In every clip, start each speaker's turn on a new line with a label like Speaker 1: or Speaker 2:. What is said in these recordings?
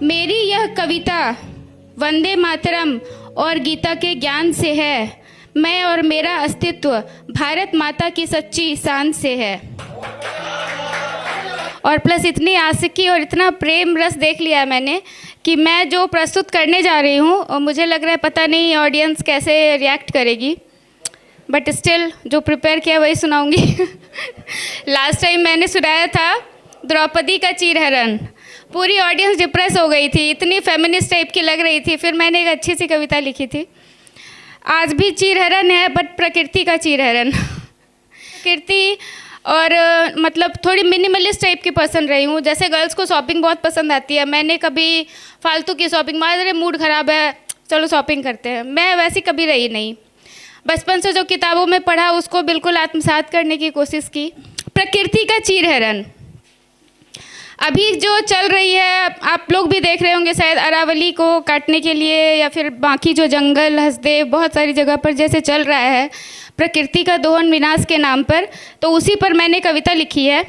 Speaker 1: मेरी यह कविता वंदे मातरम और गीता के ज्ञान से है। मैं और मेरा अस्तित्व भारत माता की सच्ची शान से है। और प्लस इतनी आशिकी और इतना प्रेम रस देख लिया मैंने कि मैं जो प्रस्तुत करने जा रही हूँ और मुझे लग रहा है पता नहीं ऑडियंस कैसे रिएक्ट करेगी, बट स्टिल जो प्रिपेयर किया वही सुनाऊंगी। लास्ट टाइम मैंने सुनाया था द्रौपदी का चीरहरण, पूरी ऑडियंस डिप्रेस हो गई थी, इतनी फेमिनिस्ट टाइप की लग रही थी। फिर मैंने एक अच्छी सी कविता लिखी थी। आज भी चीरहरण है बट प्रकृति का चीरहरण। प्रकृति और मतलब थोड़ी मिनिमलिस्ट टाइप की पसंद रही हूँ। जैसे गर्ल्स को शॉपिंग बहुत पसंद आती है, मैंने कभी फालतू की शॉपिंग, मेरे मूड ख़राब है चलो शॉपिंग करते हैं, मैं वैसी कभी रही नहीं। बचपन से जो किताबों में पढ़ा उसको बिल्कुल आत्मसात करने की कोशिश की। प्रकृति का चीरहरण अभी जो चल रही है, आप लोग भी देख रहे होंगे शायद, अरावली को काटने के लिए या फिर बाकी जो जंगल हसदेव बहुत सारी जगह पर जैसे चल रहा है प्रकृति का दोहन विनाश के नाम पर, तो उसी पर मैंने कविता लिखी है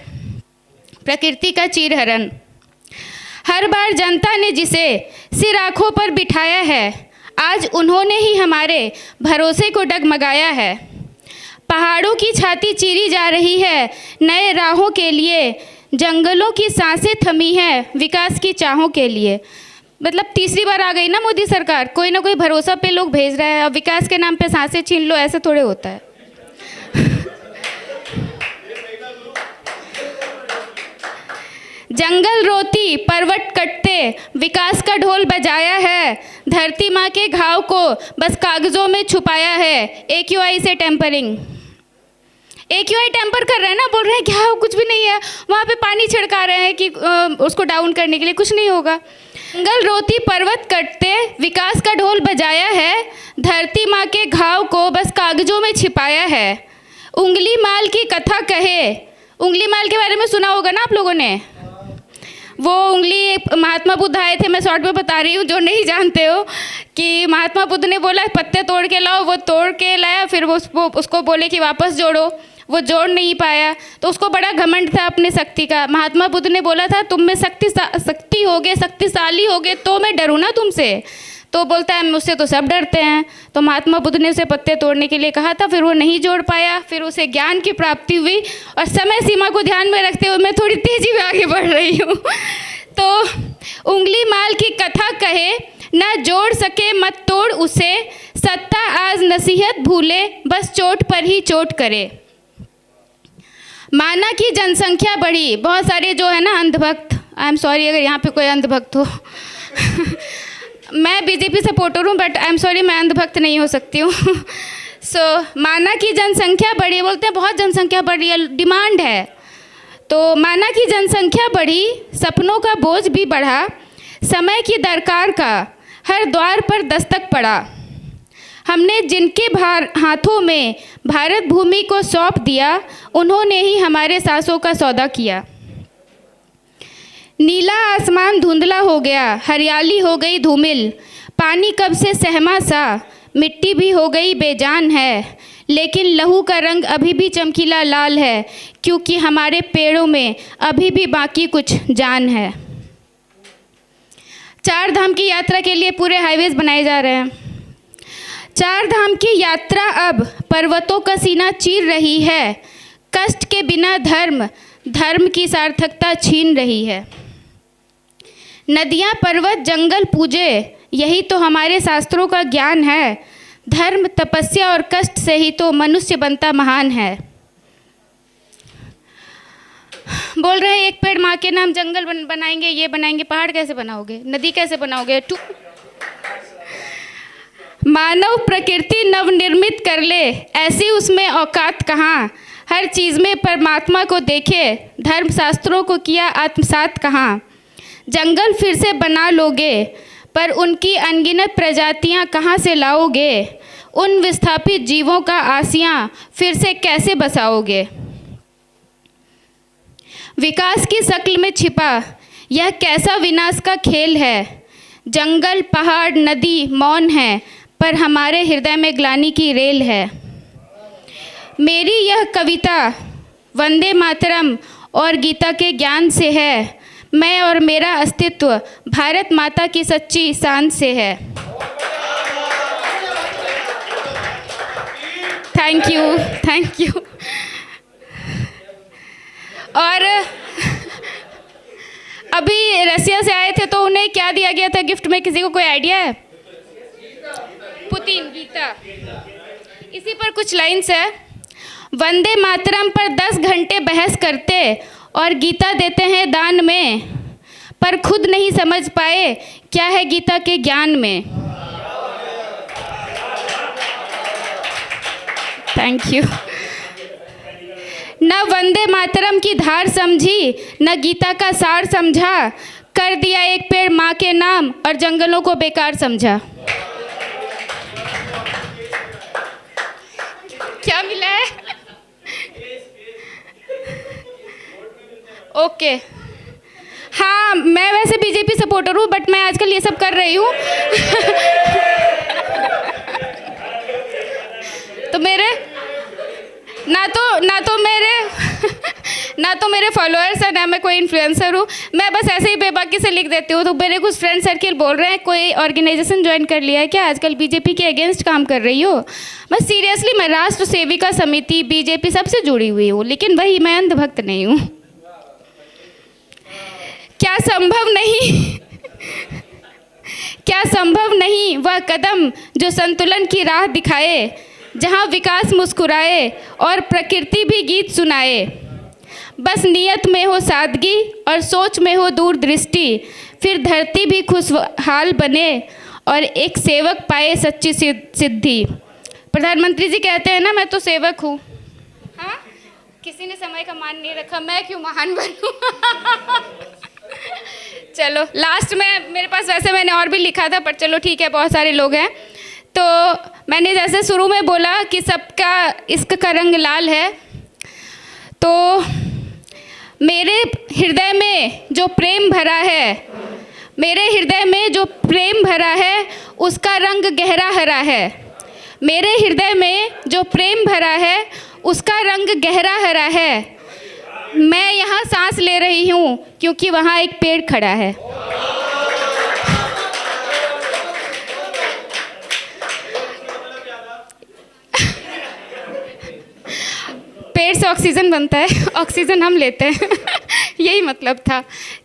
Speaker 1: प्रकृति का चीरहरण। हर बार जनता ने जिसे सिर आँखों पर बिठाया है, आज उन्होंने ही हमारे भरोसे को डगमगाया है। पहाड़ों की छाती चीरी जा रही है नए राहों के लिए, जंगलों की सांसें थमी हैं विकास की चाहों के लिए। मतलब तीसरी बार आ गई ना मोदी सरकार, कोई ना कोई भरोसा पे लोग भेज रहा है। अब विकास के नाम पे सांसें छीन लो, ऐसे थोड़े होता है। जंगल रोती पर्वत कटते विकास का ढोल बजाया है, धरती माँ के घाव को बस कागजों में छुपाया है। AQI से टेम्परिंग, AQI टेम्पर कर रहे हैं ना, बोल रहे हैं क्या कुछ भी नहीं है, वहाँ पे पानी छिड़का रहे हैं कि उसको डाउन करने के लिए, कुछ नहीं होगा। जंगल रोती पर्वत कटते विकास का ढोल बजाया है, धरती माँ के घाव को बस कागजों में छिपाया है। उंगली माल की कथा कहे, उंगली माल के बारे में सुना होगा ना आप लोगों ने। वो उंगली महात्मा बुद्ध आए थे, मैं शॉर्ट में बता रही हूँ जो नहीं जानते हो, कि महात्मा बुद्ध ने बोला पत्ते तोड़ के लाओ, वो तोड़ के लाया, फिर वो उसको बोले कि वापस जोड़ो, वो जोड़ नहीं पाया, तो उसको बड़ा घमंड था अपनी शक्ति का। महात्मा बुद्ध ने बोला था तुम में शक्ति होगे, शक्तिशाली होगे तो मैं डरूँ ना तुमसे, तो बोलता है मुझसे तो सब डरते हैं। तो महात्मा बुद्ध ने उसे पत्ते तोड़ने के लिए कहा था, फिर वो नहीं जोड़ पाया, फिर उसे ज्ञान की प्राप्ति हुई। और समय सीमा को ध्यान में रखते हुए मैं थोड़ी तेजी में आगे बढ़ रही हूँ। तो उंगली माल की कथा कहे ना जोड़ सके मत तोड़ उसे, सत्ता आज नसीहत भूले बस चोट पर ही चोट करे। माना की जनसंख्या बढ़ी, बहुत सारे जो है ना अंधभक्त, आई एम सॉरी अगर यहाँ पे कोई अंधभक्त हो। मैं बीजेपी सपोर्टर हूँ बट आई एम सॉरी मैं अंधभक्त नहीं हो सकती हूँ। माना की जनसंख्या बढ़ी, बोलते हैं बहुत जनसंख्या बढ़ी है, डिमांड है। तो माना की जनसंख्या बढ़ी, सपनों का बोझ भी बढ़ा, समय की दरकार का हर द्वार पर दस्तक पड़ा। हमने जिनके हाथों में भारत भूमि को सौंप दिया, उन्होंने ही हमारे सांसों का सौदा किया। नीला आसमान धुंधला हो गया, हरियाली हो गई धूमिल, पानी कब से सहमा सा, मिट्टी भी हो गई बेजान है, लेकिन लहू का रंग अभी भी चमकीला लाल है, क्योंकि हमारे पेड़ों में अभी भी बाकी कुछ जान है। 4 धाम की यात्रा के लिए पूरे हाईवेज बनाए जा रहे हैं। 4 धाम की यात्रा अब पर्वतों का सीना चीर रही है, कष्ट के बिना धर्म की सार्थकता छीन रही है। नदियाँ पर्वत जंगल पूजे, यही तो हमारे शास्त्रों का ज्ञान है, धर्म तपस्या और कष्ट से ही तो मनुष्य बनता महान है। बोल रहे हैं एक पेड़ माँ के नाम, जंगल बनाएंगे, ये बनाएंगे, पहाड़ कैसे बनाओगे, नदी कैसे बनाओगे। मानव प्रकृति नवनिर्मित कर ले, ऐसी उसमें औकात कहाँ, हर चीज़ में परमात्मा को देखे, धर्म शास्त्रों को किया आत्मसात कहाँ। जंगल फिर से बना लोगे, पर उनकी अनगिनत प्रजातियां कहाँ से लाओगे, उन विस्थापित जीवों का आसियां फिर से कैसे बसाओगे। विकास की शक्ल में छिपा यह कैसा विनाश का खेल है, जंगल पहाड़ नदी मौन है, पर हमारे हृदय में ग्लानि की रेल है। मेरी यह कविता वंदे मातरम और गीता के ज्ञान से है। मैं और मेरा अस्तित्व भारत माता की सच्ची शान से है। Thank you, thank you. और अभी रसिया से आए थे तो उन्हें क्या दिया गया था गिफ्ट में, किसी को कोई आइडिया है? पुतिन गीता। इसी पर कुछ लाइन्स है। वंदे मातरम पर 10 घंटे बहस करते और गीता देते हैं दान में, पर खुद नहीं समझ पाए क्या है गीता के ज्ञान में। Thank you. न वंदे मातरम की धार समझी, न गीता का सार समझा, कर दिया एक पेड़ माँ के नाम और जंगलों को बेकार समझा। क्या मिला है? ओके। हाँ, मैं वैसे बीजेपी सपोर्टर हूँ, बट मैं आजकल ये सब कर रही हूँ। तो मेरे ना तो मेरे फॉलोअर्स हैं, ना मैं कोई इन्फ्लुएंसर हूँ। मैं बस ऐसे ही बेबाकी से लिख देती हूँ। तो मेरे कुछ फ्रेंड सर्किल बोल रहे हैं कोई ऑर्गेनाइजेशन ज्वाइन कर लिया है क्या, आजकल बीजेपी के अगेंस्ट काम कर रही हो। मैं सीरियसली, मैं राष्ट्र सेविका समिति, बीजेपी सबसे जुड़ी हुई हूँ, लेकिन वही मैं अंधभक्त नहीं हूँ। क्या संभव नहीं वह कदम जो संतुलन की राह दिखाए, जहाँ विकास मुस्कुराए और प्रकृति भी गीत सुनाए। बस नियत में हो सादगी और सोच में हो दूरदृष्टि, फिर धरती भी खुशहाल बने और एक सेवक पाए सच्ची सिद्धि। प्रधानमंत्री जी कहते हैं ना, मैं तो सेवक हूँ। हाँ, किसी ने समय का मान नहीं रखा, मैं क्यों महान बनूँ। चलो लास्ट में मेरे पास, वैसे मैंने और भी लिखा था, पर चलो ठीक है, बहुत सारे लोग हैं। तो मैंने जैसे शुरू में बोला कि सबका इश्क का रंग लाल है, तो मेरे हृदय में जो प्रेम भरा है, मेरे हृदय में जो प्रेम भरा है, उसका रंग गहरा हरा है। मेरे हृदय में जो प्रेम भरा है, उसका रंग गहरा हरा है। मैं यहाँ सांस ले रही हूँ क्योंकि वहाँ एक पेड़ खड़ा है। पेड़ से ऑक्सीजन बनता है, ऑक्सीजन हम लेते हैं। यही मतलब था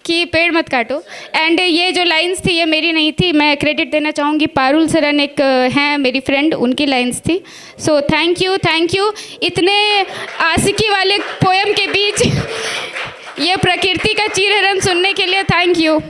Speaker 1: कि पेड़ मत काटो। एंड ये जो लाइंस थी ये मेरी नहीं थी, मैं क्रेडिट देना चाहूँगी, पारुल सरन एक हैं मेरी फ्रेंड, उनकी लाइंस थी। So thank you. इतने आशिकी वाले पोएम के बीच ये प्रकृति का चीरहरण सुनने के लिए थैंक यू।